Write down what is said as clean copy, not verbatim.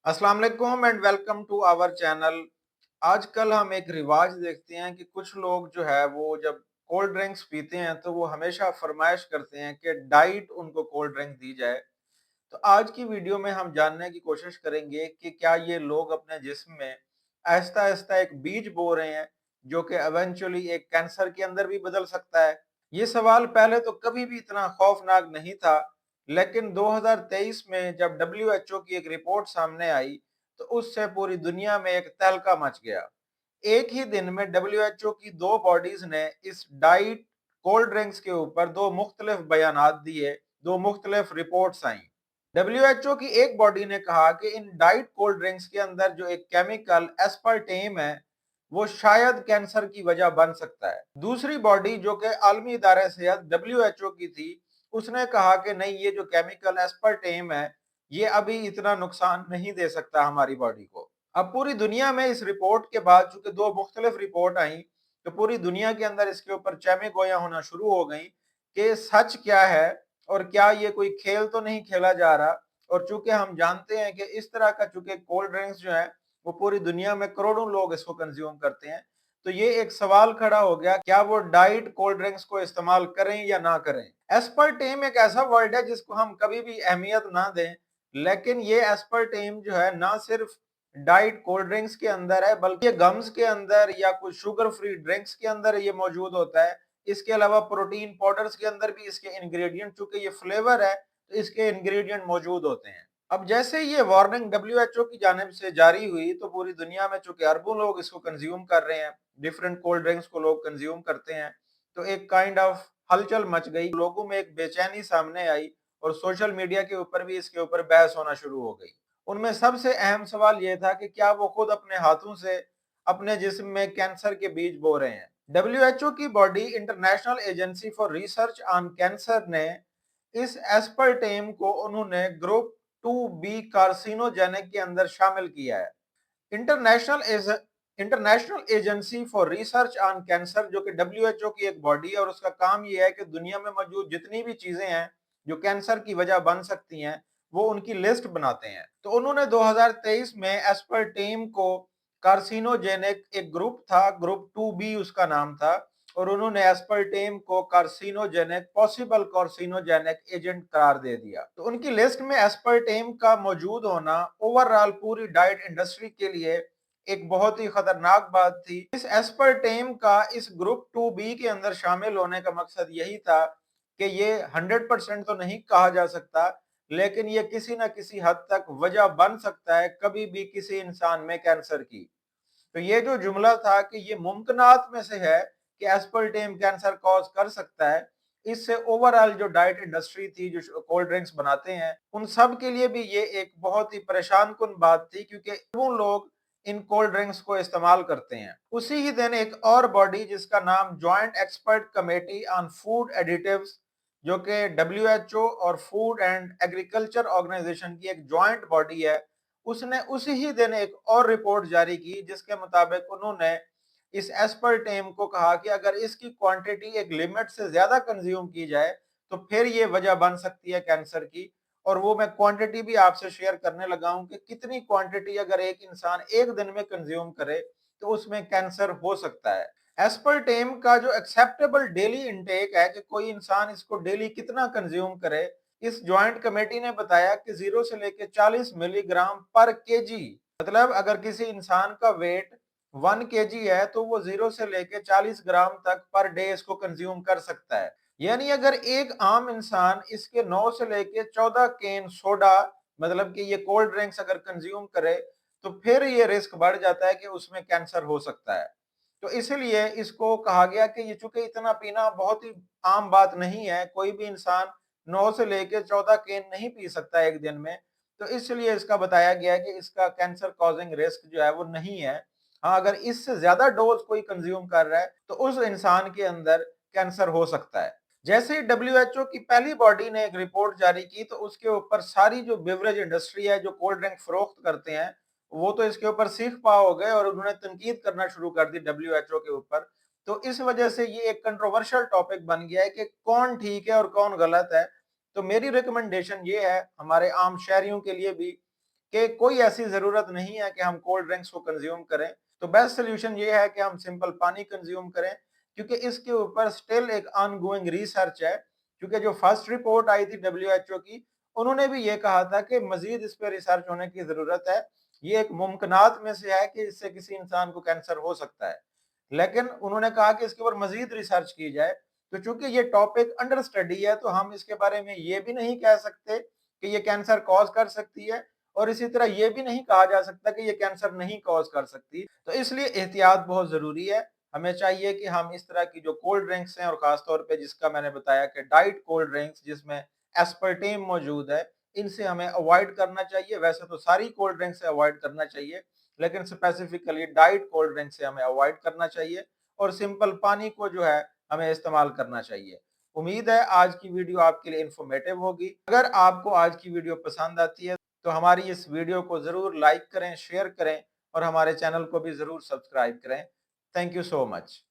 अस्सलाम वालेकुम and welcome to our channel. आजकल हम एक रिवाज देखते हैं कि कुछ लोग जो है वो जब कोल्ड ड्रिंक्स पीते हैं तो वो हमेशा फरमाइश करते हैं कि डाइट उनको कोल्ड ड्रिंक दी जाए। तो आज की वीडियो में हम जानने की कोशिश करेंगे कि क्या ये लोग अपने जिस्म में आहिस्ता आहिस्ता एक बीज बो रहे हैं जो कि एवेंचुअली एक कैंसर के अंदर भी बदल सकता है। ये सवाल पहले तो कभी भी इतना खौफनाक नहीं था, लेकिन 2023 में जब डब्ल्यूएचओ की एक रिपोर्ट सामने आई तो उससे पूरी दुनिया में एक तहलका मच गया। एक ही दिन में डब्ल्यूएचओ की दो बॉडीज ने इस डाइट कोल्ड ड्रिंक्स के ऊपर दो मुख्तलिफ बयानात दिए, दो मुख्तलिफ रिपोर्ट्स आई। डब्ल्यूएचओ की एक बॉडी ने कहा कि इन डाइट कोल्ड ड्रिंक्स के अंदर जो एक केमिकल एस्पार्टेम है वो शायद कैंसर की वजह बन सकता है। दूसरी बॉडी जो कि आलमी इदारे सेहत डब्ल्यूएचओ की थी, उसने कहा कि नहीं, ये जो केमिकल एस्पार्टेम है ये अभी इतना नुकसान नहीं दे सकता हमारी बॉडी को। अब पूरी दुनिया में इस रिपोर्ट के बाद चूंकि दो मुख्तलिफ रिपोर्ट आई तो पूरी दुनिया के अंदर इसके ऊपर चहमे गोयां होना शुरू हो गई कि सच क्या है और क्या ये कोई खेल तो नहीं खेला जा रहा। और चूंकि हम जानते हैं कि इस तरह का चूंकि कोल्ड ड्रिंक्स जो है वो पूरी दुनिया में करोड़ों लोग इसको कंज्यूम करते हैं, तो ये एक सवाल खड़ा हो गया, क्या वो डाइट कोल्ड ड्रिंक्स को इस्तेमाल करें या ना करें। एस्पर्टेम एक ऐसा वर्ड है जिसको हम कभी भी अहमियत ना दें, लेकिन ये एस्पर्टेम जो है ना सिर्फ डाइट कोल्ड ड्रिंक्स के अंदर है बल्कि ये गम्स के अंदर या कुछ शुगर फ्री ड्रिंक्स के अंदर ये मौजूद होता है। इसके अलावा प्रोटीन पाउडर्स के अंदर भी इसके इंग्रेडिएंट, चूंकि ये फ्लेवर है तो इसके इंग्रेडिएंट मौजूद होते हैं। अब जैसे ये वार्निंग डब्ल्यूएचओ की जानिब से जारी हुई तो पूरी दुनिया में चूंकि अरबों लोग इसको कंज्यूम कर रहे हैं, डिफरेंट कोल्ड ड्रिंक्स को लोग कंज्यूम करते हैं, तो एक काइंड ऑफ हलचल मच गई, लोगों में एक बेचैनी सामने आई और सोशल मीडिया के ऊपर भी इसके ऊपर बहस होना शुरू हो गई। उनमें सबसे अहम सवाल यह था कि क्या वो खुद अपने हाथों से अपने जिस्म में कैंसर के बीज बो रहे हैं। डब्ल्यूएचओ की body international agency for research on cancer ने इस एस्पर्टेम को उन्होंने ग्रुप 2B कार्सिनोजेनिक के अंदर शामिल किया है। International international agency for research on cancer जो कि डब्ल्यूएचओ की एक बॉडी है और उसका काम यह है कि दुनिया में मौजूद जितनी भी चीजें हैं जो कैंसर की वजह बन सकती हैं वो उनकी लिस्ट बनाते हैं। तो उन्होंने 2023 में एस्पर्टेम को कार्सिनोजेनिक, एक ग्रुप था, ग्रुप 2B उसका नाम था, और उन्होंने एस्पर्टेम को कार्सिनोजेनिक, पॉसिबल कार्सिनोजेनिक एजेंट करार दे दिया। तो उनकी लिस्ट में एस्पर्टेम का मौजूद होना ओवरऑल पूरी डाइट इंडस्ट्री के लिए एक बहुत ही खतरनाक बात थी। इस एस्पर्टेम का इस ग्रुप 2B के अंदर शामिल होने का मकसद यही था कि ये 100% तो नहीं कहा जा सकता, लेकिन ये किसी न किसी हद तक वजह बन सकता है कभी भी किसी इंसान में कैंसर की। तो ये जो जुमला था कि ये मुमकिनात में से है कि एस्पर्टेम कैंसर कॉज कर सकता है, इससे ओवरऑल जो डाइट इंडस्ट्री थी, जो कोल्ड ड्रिंक्स बनाते हैं, उन सब के लिए भी ये एक बहुत ही परेशान कुन बात थी क्योंकि वो लोग इन कोल्ड ड्रिंक्स को इस्तेमाल करते हैं। उसी ही दिन एक और बॉडी जिसका नाम joint expert committee on food additives, जो कि डब्ल्यूएचओ और फूड एंड एग्रीकल्चर ऑर्गेनाइजेशन की एक जॉइंट बॉडी है, उसने उसी ही दिन एक और रिपोर्ट जारी की जिसके मुताबिक उन्होंने इस एस्पर्टेम को कहा कि अगर इसकी क्वांटिटी एक लिमिट से ज्यादा कंज्यूम की जाए तो फिर ये वजह बन सकती है कैंसर की। और वो मैं क्वांटिटी भी आपसे शेयर करने लगा हूं कि कितनी क्वांटिटी अगर एक इंसान एक दिन में कंज्यूम करे तो उसमें कैंसर हो सकता है। एस्पर्टेम का जो एक्सेप्टेबल डेली इंटेक है कि कोई इंसान इसको डेली कितना कंज्यूम करे, इस ज्वाइंट कमेटी ने बताया कि 0 से लेकर 40 मिलीग्राम पर केजी, मतलब अगर किसी इंसान का वेट 1 kg है तो वो 0 से लेकर 40 ग्राम तक पर डे इसको कंज्यूम कर सकता है। यानी अगर एक आम इंसान इसके 9 से लेकर 14 कैन सोडा, मतलब कि ये कोल्ड ड्रिंक्स अगर कंज्यूम करे तो फिर ये रिस्क बढ़ जाता है कि उसमें कैंसर हो सकता है। तो इसलिए इसको कहा गया कि ये चूंकि इतना पीना बहुत ही आम बात नहीं है, कोई भी इंसान 9 से लेकर 14 कैन नहीं पी सकता एक दिन में, तो इसलिए इसका बताया गया है कि इसका कैंसर कॉजिंग रिस्क जो है वो नहीं है। हाँ, अगर इससे ज्यादा डोज कोई कंज्यूम कर रहा है तो उस इंसान के अंदर कैंसर हो सकता है। जैसे ही डब्ल्यूएचओ की पहली बॉडी ने एक रिपोर्ट जारी की तो उसके ऊपर सारी जो बेवरेज इंडस्ट्री है, जो कोल्ड ड्रिंक फरोख्त करते हैं, वो तो इसके ऊपर सीख पाओ हो गए और उन्होंने तनकीद करना शुरू कर दी डब्ल्यूएचओ के ऊपर। तो इस वजह से ये एक कंट्रोवर्शियल टॉपिक बन गया है कि कौन ठीक है और कौन गलत है। तो मेरी रिकमेंडेशन ये है हमारे आम शहरियों के लिए भी کہ کوئی ایسی ضرورت نہیں ہے کہ ہم کولڈ ڈرنکس کو کنزیوم کریں، تو بیسٹ سولوشن یہ ہے کہ ہم سمپل پانی کنزیوم کریں، کیونکہ اس کے اوپر سٹل ایک آن گوئنگ ریسرچ ہے، کیونکہ جو فرسٹ رپورٹ آئی تھی WHO کی، انہوں نے بھی یہ کہا تھا کہ مزید اس پہ ریسرچ ہونے کی ضرورت ہے، یہ ایک ممکنات میں سے ہے کہ اس سے کسی انسان کو کینسر ہو سکتا ہے، لیکن انہوں نے کہا کہ اس کے اوپر مزید ریسرچ کی جائے۔ تو چونکہ یہ ٹاپک انڈر اسٹڈی ہے تو ہم اس کے بارے میں یہ بھی نہیں کہہ سکتے کہ یہ کینسر کوز کر سکتی ہے، اور اسی طرح یہ بھی نہیں کہا جا سکتا کہ یہ کینسر نہیں کوز کر سکتی۔ تو اس لیے احتیاط بہت ضروری ہے، ہمیں چاہیے کہ ہم اس طرح کی جو کولڈ ڈرنکس ہیں، اور خاص طور پہ جس کا میں نے بتایا کہ ڈائٹ کولڈ ڈرنکس جس میں ایسپرٹیم موجود ہے، ان سے ہمیں اوائڈ کرنا چاہیے۔ ویسے تو ساری کولڈ ڈرنک سے اوائڈ کرنا چاہیے، لیکن اسپیسیفکلی ڈائٹ کولڈ ڈرنک سے ہمیں اوائڈ کرنا چاہیے، اور سمپل پانی کو جو ہے ہمیں استعمال کرنا چاہیے۔ امید ہے آج کی ویڈیو آپ کے لیے انفارمیٹیو ہوگی۔ اگر آپ کو آج کی ویڈیو پسند آتی ہے تو ہماری اس ویڈیو کو ضرور لائک کریں، شیئر کریں، اور ہمارے چینل کو بھی ضرور سبسکرائب کریں۔ Thank you so much.